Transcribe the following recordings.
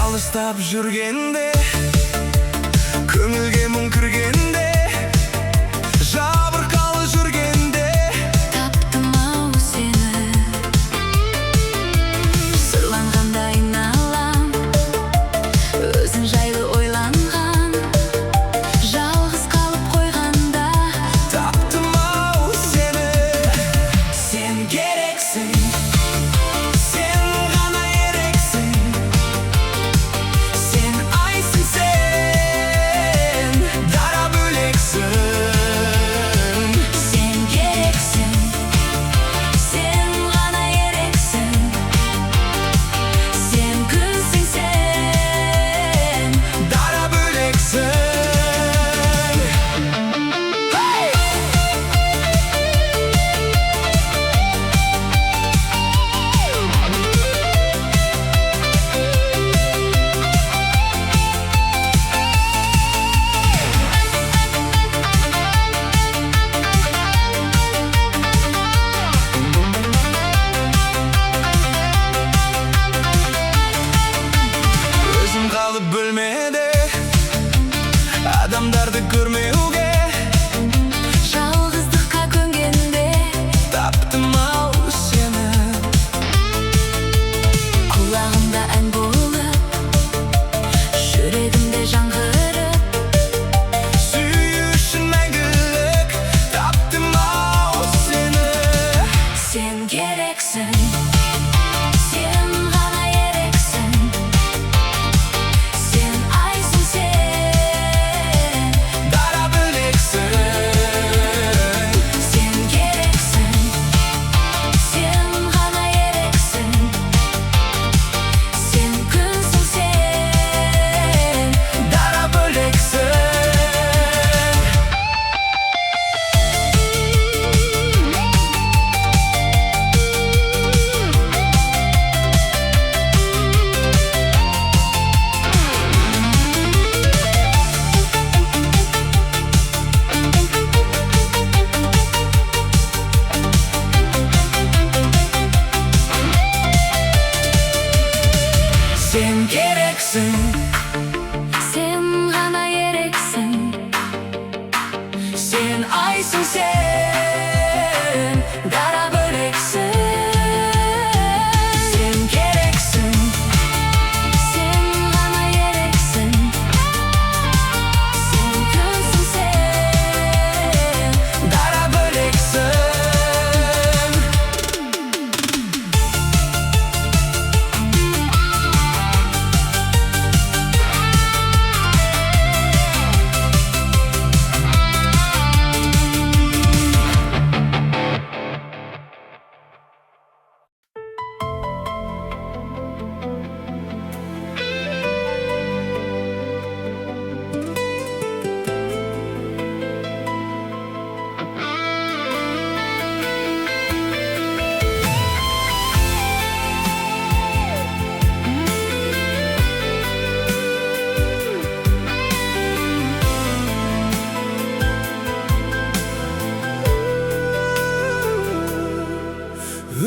Алыстап жүргенде, көңілге мұң кіргенде, жабырқалы жүргенде таптым-ау сені. Сырланғанда айналам, өзің жайлы ойланған, жалғыз қалып қойғанда таптым-ау сені. Сен керексің, сен ғана ерексің, сен айсың, сен дара бөлексің. сен керексің, сен ғана ерексің, сен күнсің, сен Дара бөлексің. Өзім қалып бөлмеде, адамдарды көрмеуге жалғыздыққа көнгенде таптым-ау сені. құлағымда ән болып, жүрегімде жаңғырып, Сүю үшін мәңгілік таптым-ау сені. сен керексің, сен ғана ерексің, сен айсың, сен Дара бөлексің. сен керексің, сен ғана ерексің, сен күнсің, сен Дара бөлексің. Sen gereksin, sen ғана ерексің, sen aysın, sen дара бөлексің. Sen gereksin, Sen ғана ерексің, сен күнсің, сен dara böleksin.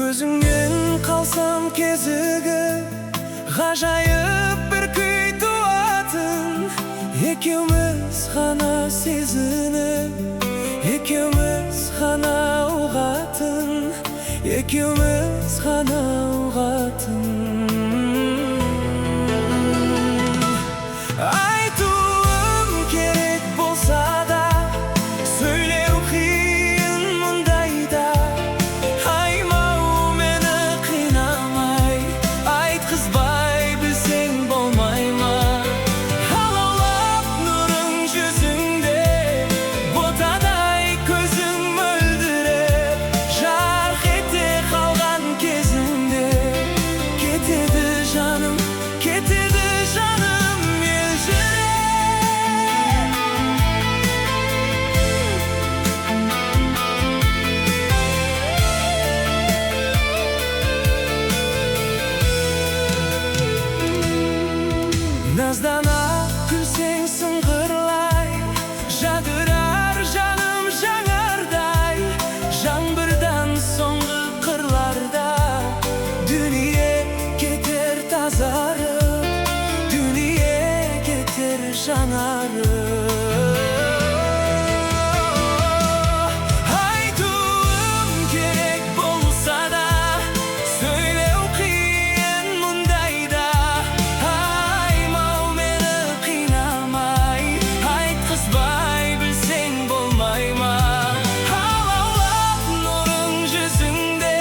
Өзіңнен қалсам кезігі, ғажайып бір күй туатын. Екеуміз ғана сезініп, екеуміз ғана ұғатын, екеуміз ғана ұғатын. Айтуым керек болса да, сөйлеу қиын мұндайда. Аймау мені қинамай, айтқызбай білсең болмай ма? Алаулап нұрың жүзіңде, ботадай көзің мөлдіреп, жарқ ете қалған кезіңде yanarım. Aytığım gerek bolsa da söyle qiyin mundayda. Aymaw meni qiynamay, aytqizbay bilseng bolmayma. Halalab nurun yüzünde,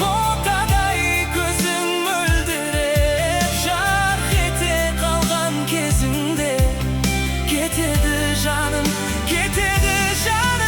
botaday gözün möldirep. Jarq ete qalgan kezinde, ketedi canım, ketedi canım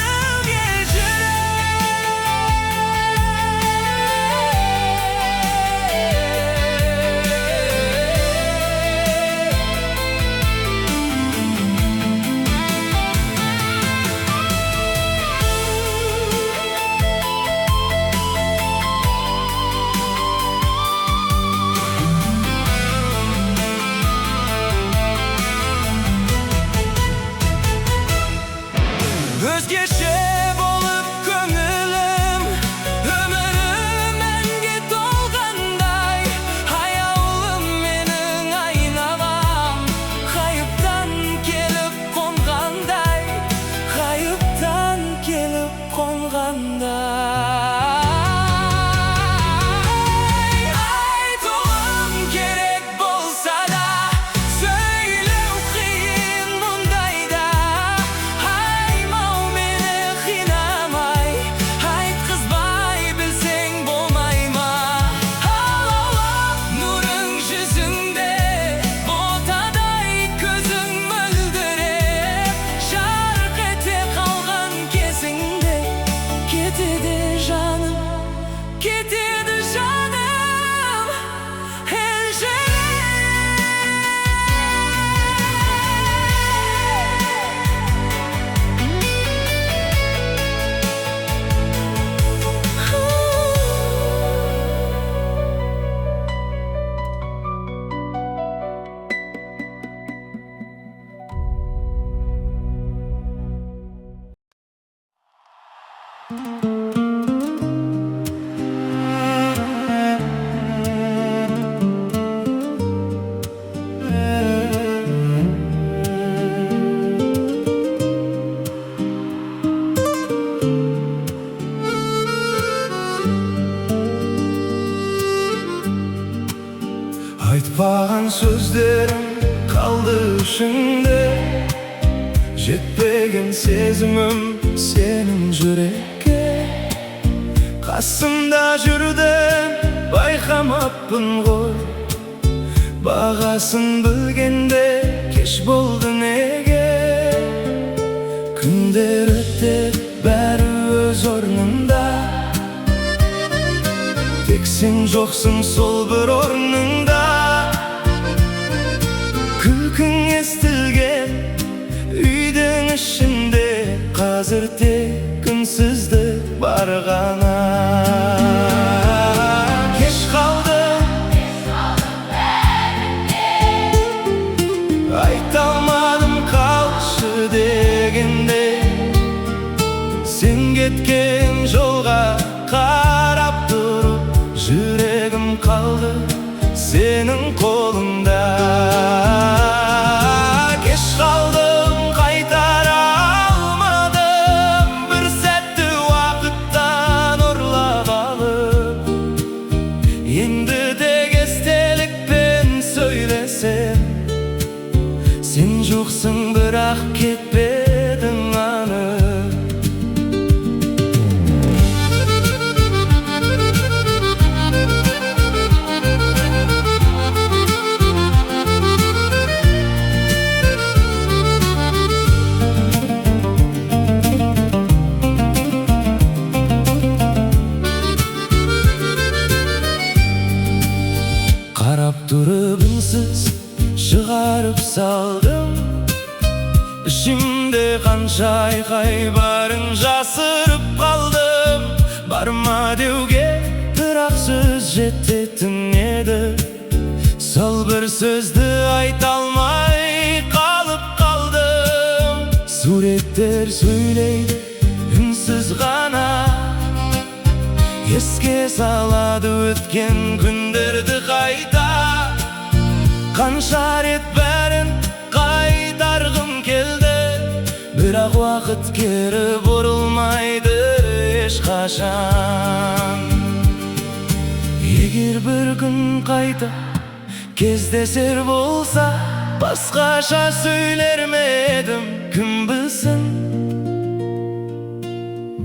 özgeçe bolup köngülüm, ömürüm enge tolganday. Hayalim mening aynamam, kayıptan kelip konganday, kayıptan kelip konganday. Aytığım gerek bolsa da söyle qiyin mundayda. Aymaw meni qiynamay, aytqizbay bilseng bolmayma. Halalab nurun yüzünde, botaday gözün möldirep. Jarq ete qalgan kezinde, ketedi canım, ketedi canım Aytpagan sözlerim kaldı içimde, jetpegen sezimim senin yürekке. Qasımda жүрдім, bayqamapпын ғой. Бағасын білгенде кеш болды неге. Күндер өтіп бәрі өз орнында, тек сен жоқсың сол бір орныңда. Күлкің естілген үйдің ішінде, қазір тек үнсіздік бар ғана. Кеш қалдым, айта алмадым қалшы дегенде. Сен кеткен жолға қарап тұрып, жүрегім қалды сенің қолыңда. Кеш қалдым, қайтара алмадым, бір сәтті уақыттан ұрлап алып. Енді тек естелікпен сөйлесем, сен жоқсың бірақ кетпедің анық. Қарап тұрып үнсіз шығарып салдым, ішімде қанша айқай барын жасырып қалдым. Барма деуге бірақ сөз жететін еді, сол бір сөзді айта алмай қалып қалдым. Суреттер сөйлейді үнсіз ғана, еске салады өткен күндерді қайта. Қанша рет бәрін қайта Biroq vaqt geri burilmaydi hech qachon. Eğer bir gün qayta kezdeser bolsa, başqacha söylermedim, kim bilsin.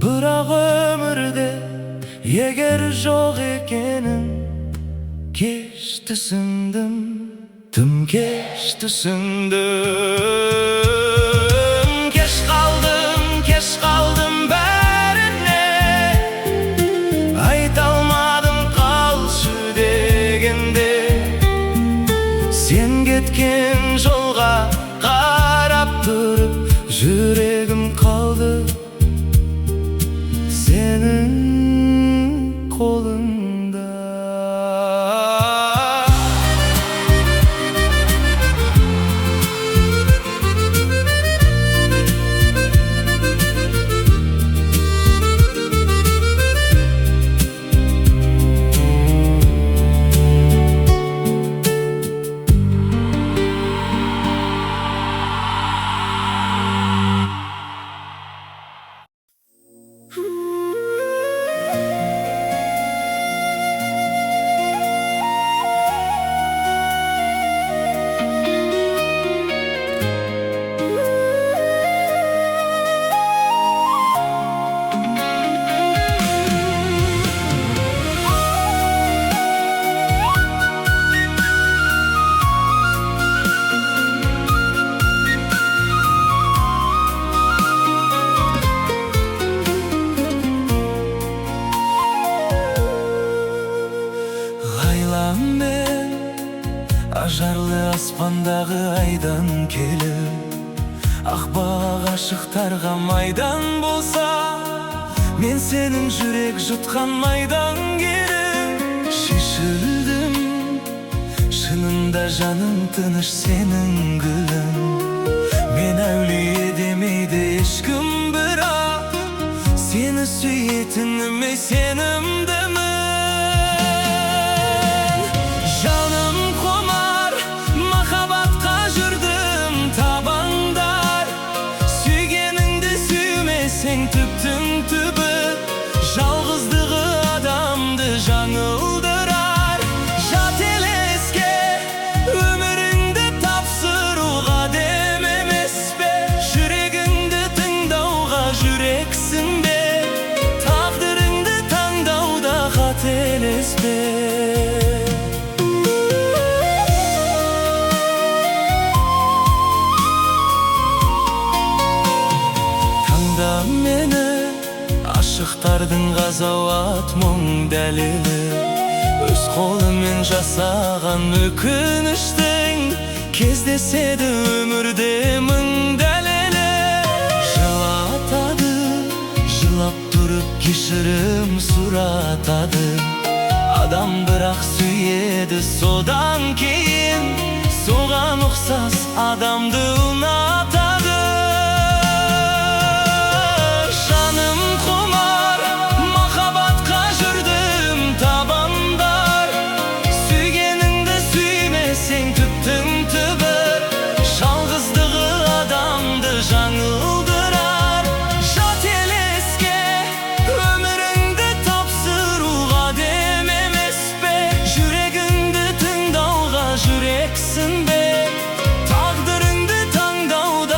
Biroq ömürde eğer жоқ ekenin kech tushundim, tüm kech tushundim. Kech qaldim bärine, aytolmadim qalшы degende. Sen ketken jolga qarap turib yüregim qaldı senin kolunda. Ben ажарлы аспандағы айдан келіп, ақбақ ашықтарға майдан болса, мен сенің жүрек жұтқан майдан керім. Шешілдім, шынында жаным тыныш сенің гүлің. Мен әулие демейді ешкім, бірақ сені сүйетініме сенімдімін. Түптің түбі жалғыздығы адамды жаңылдырар. Жат елеске өміріңді тапсыруға дем емес пе? Жүрегіңді тыңдауға жүрексің бе? Тағдырыңды таңдауда қателеспе. Мені ашықтардың ғазауат мұң дәлелі, өз қолымен жасаған өкініштің кездеседі өмірде мың дәлелі. Жылатады, жылап тұрып кешірім сұратады. Адам бірақ сүйеді, содан кейін соған ұқсас адамды ұнатады. Tağdırыңды tağdauda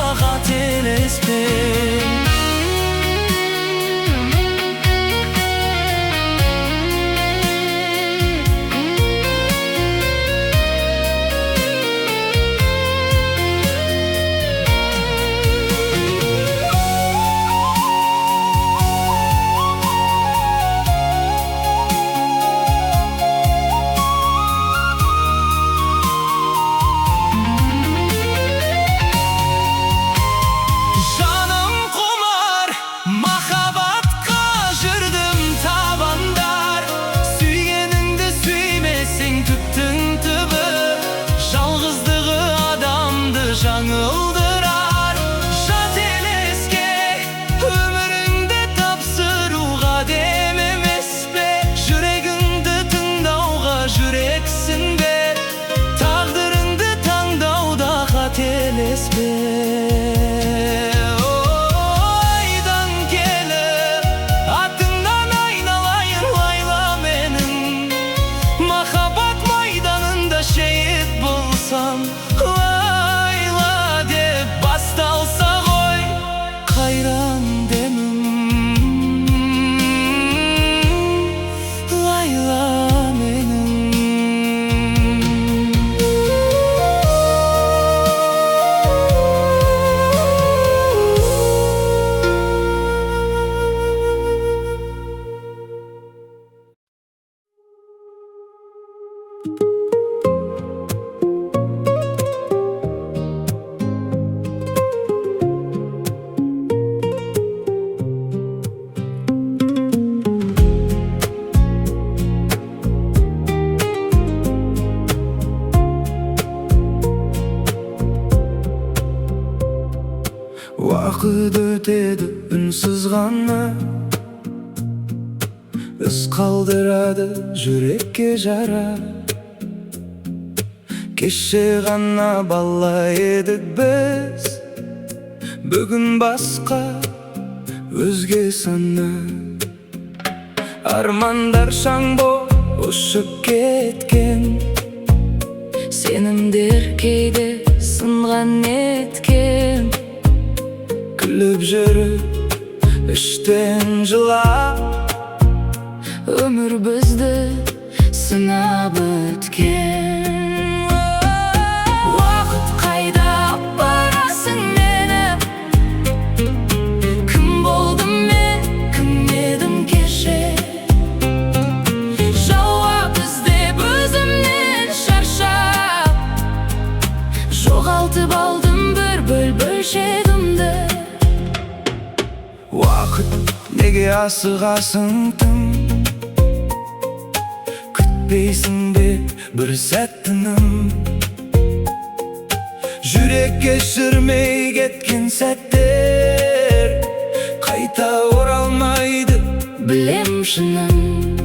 Uақыт өтеді үнсіз ғана, із қалдырады жүрекке жара. Кеше ғана бала едік біз, бүгін басқа, өзге сана. Армандар шаң боп ұшып кеткен, сенімдер кейде сынған еткен. Күліп жүріп іштен жылап, өмір бізді сынап өткен. Уақыт қайда апарасың мені? Кім болдым мен, кім едім кеше? Жауап іздеп өзімнен шаршап, жоғалтып алдым бір бөлшегімді. Уақыт, неге асығасың тым? Күтпейсің бе бір сәт тыным? Жүрек кешірмей кеткен сәттер қайта оралмайды, білем шыным.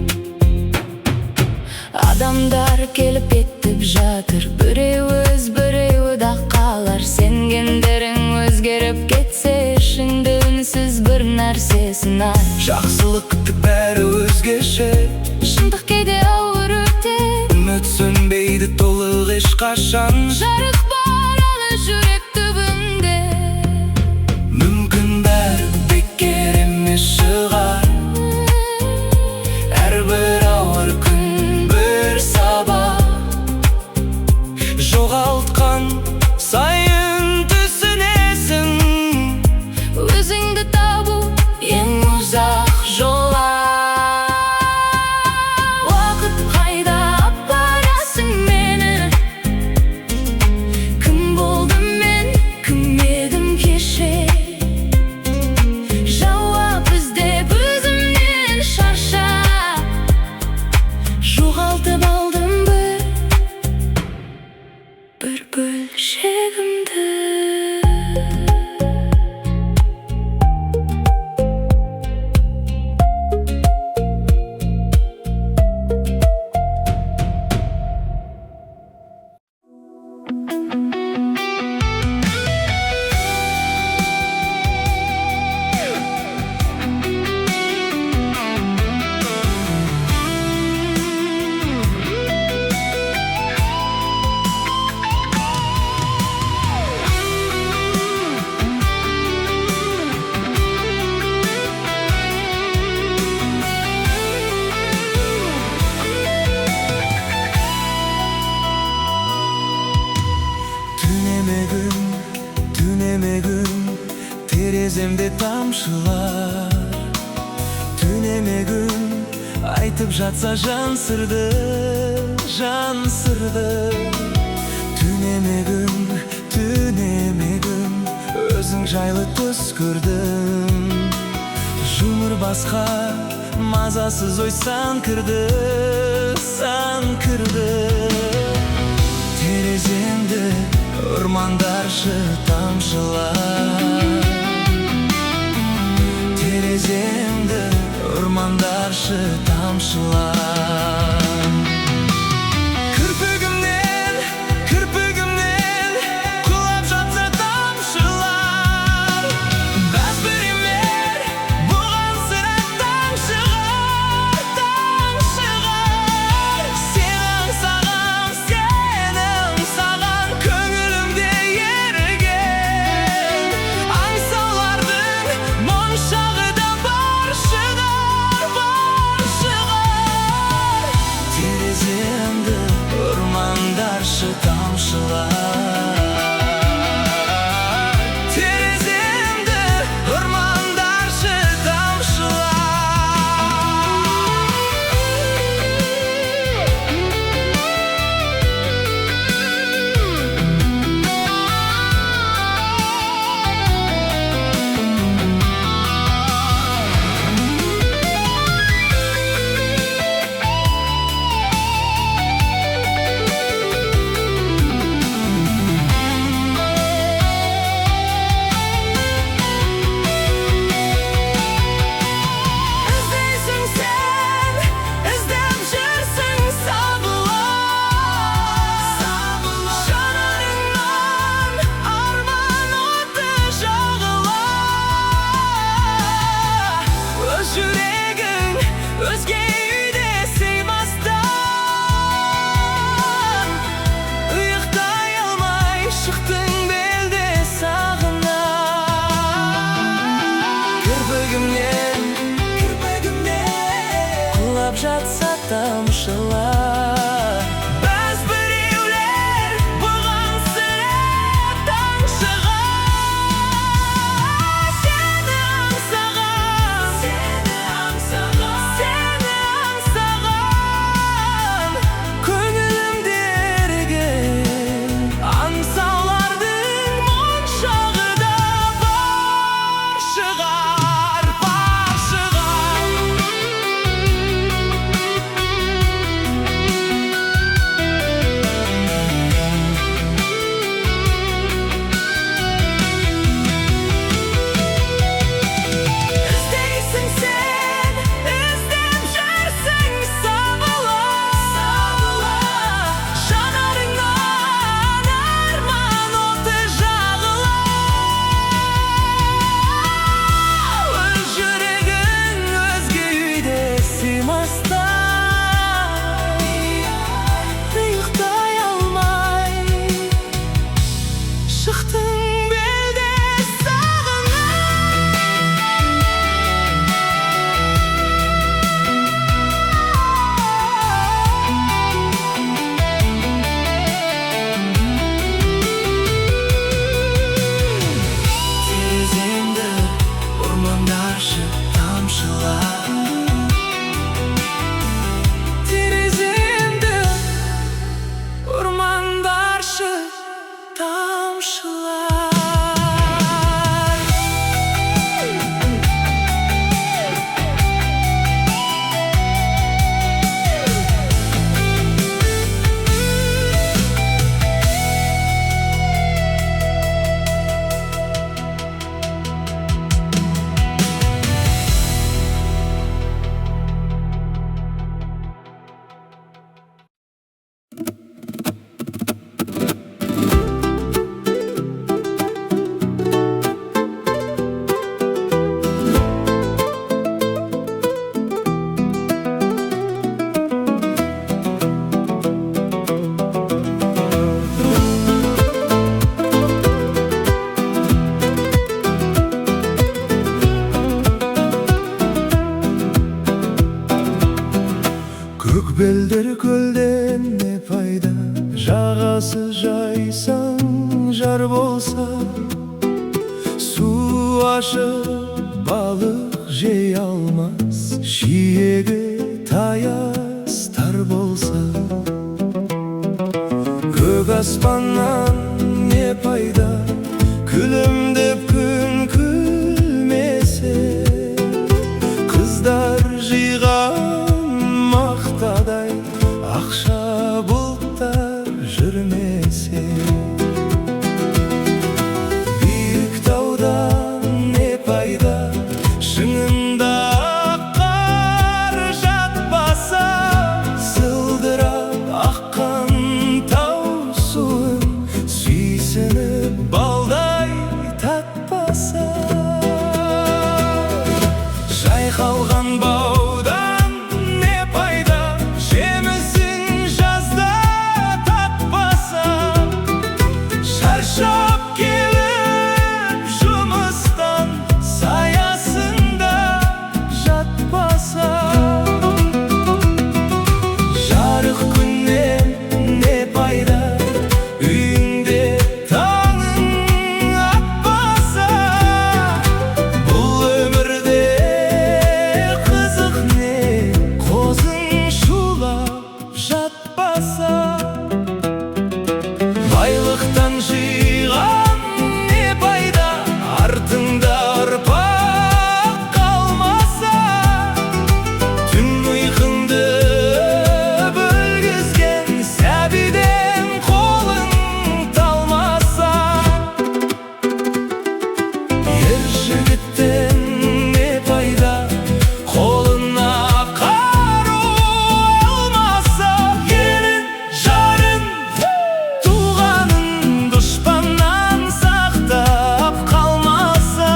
Адамдар келіп кетіп жатыр, біреу өз, біреу да қалар. Сенгендерің өзгеріп кетсе, ішіңді үнсіз бір нәрсе сынар. Жақсылық күтіп бәрі өзгеше, шындық кейде ауыр өтеді. үміт сөнбейді толық ешқашан. Жарық бар әлі жүрек түбінде. Мүмкін бәрі бекер емес шығар, әрбір ауыр күн бір сабақ. Жоғалтқан сайын түсінесің, Өзіңді табу ең ұзақ жолдар. Уақыт қайда апарасың мені? Кім болдым мен, кім едім кеше? Жауап іздеп өзімнен шаршап, жоғалтып алдым бір бөлшегімді. Түнемегін, тереземде тамшылар. Түнемегін, айтып жатса жан сырды, жан сырды. Түнемегін, өзің жайлы түс көрдім. Жұмыр басқа, мазасыз ой сан кірді, сан кірді. Тереземді ұрмандаршы тамшылар. Тереземді ұрмандаршы тамшылар. Кірпігімнен құлап жатса тамшылар. Бәз бір емер, бұған сірә таң шығар, таң шығар. Сенің саған, көңілімде еріген. Гүлдер көлден не пайда, жағасы жайсаң жар болса. Су ашып балық жей алмас, жиегі таяз тар болса. Көк аспаннан не пайда, күлімдеп күн күлмесе. Қыздар жиған мақтадай, ақша бұлттар жүрмесе. Биік таудан не пайда, шыңында қар жатпаса. Сылдырап аққан тау суын сүйсініп балдай татпаса. Жайқалған баудан не пайда, жемісін жазда татпаса. Шаршап келіп жұмыстан саясында жатпаса. Жарық күннен не пайда, үйіңде таңың атпаса. Бұл өмірде қызық не, қозың шулап жатпаса. Байлықтан жиған не пайда, артыңда ұрпақ қалмаса. Түн ұйқыңды бөлгізген сәбиден қолың талмаса. Ер жігіттен не пайда, қолына қару алмаса. Елін, жарын, туғанын дұшпаннан сақтап қалмаса.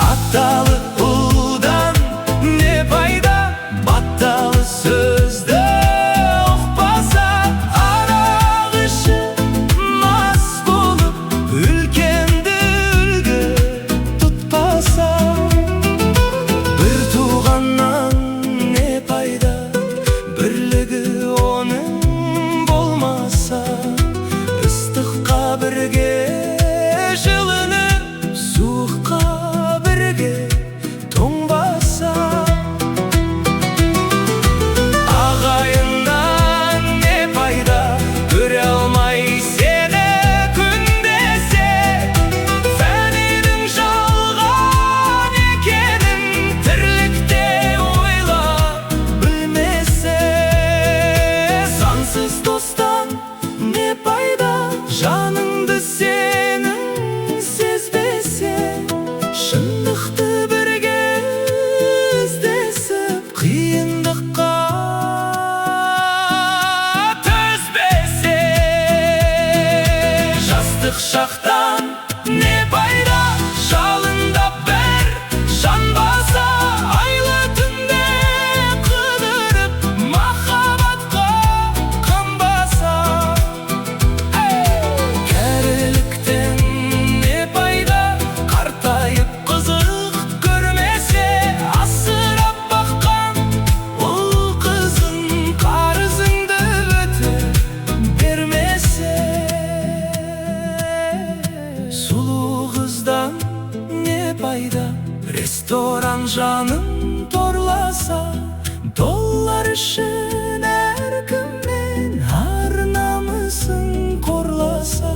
Атталы ұлдан не пайда, батталы сөзді ұқпаса. Арақ ішіп мас болып, үлкенді үлгі тұтпаса. Бір туғаннан не пайда, бірлігі оның болмаса. Ыстыққа бірге жылынып, суыққа бірге тоңбаса. Ағайыннан не пайда, көре алмай сені күндесе. Фәнидің жалған екенін тірлікте ойлап білмесе. Сансыз достан не пайда, жаныңды сенің сезбесе. Шындықты бірге іздесіп, қиындыққа төзбесе. Жастық шақтан не пайда, жалында бір жанбаса. Айлы түнде қыдырып, махаббатқа қанбаса. Кәріліктен не пайда, қартайып қызық көрмесе. Асырап баққан ұл қызын қарызыңды өтеп бермесе. Сұлу қыздан не пайда, ресторан жанын торласа. Доллар үшін әркімнен ар намысын қорласа.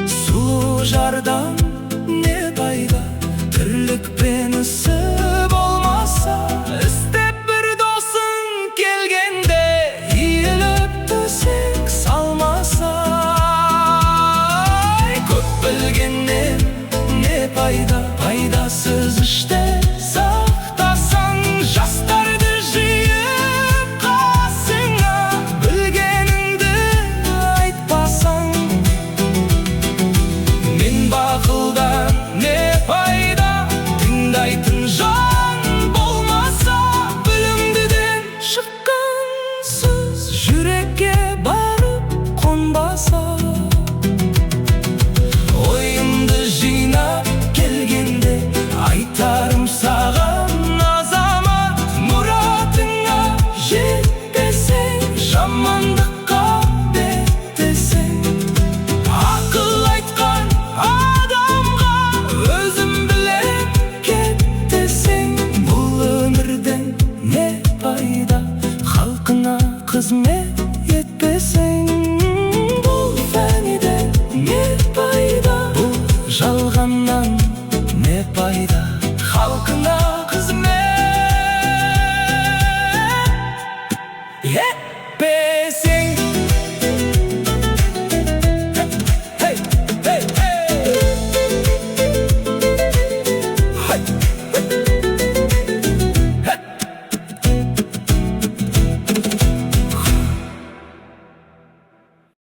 Сұлу жардан не пайда, тірлік пен ысы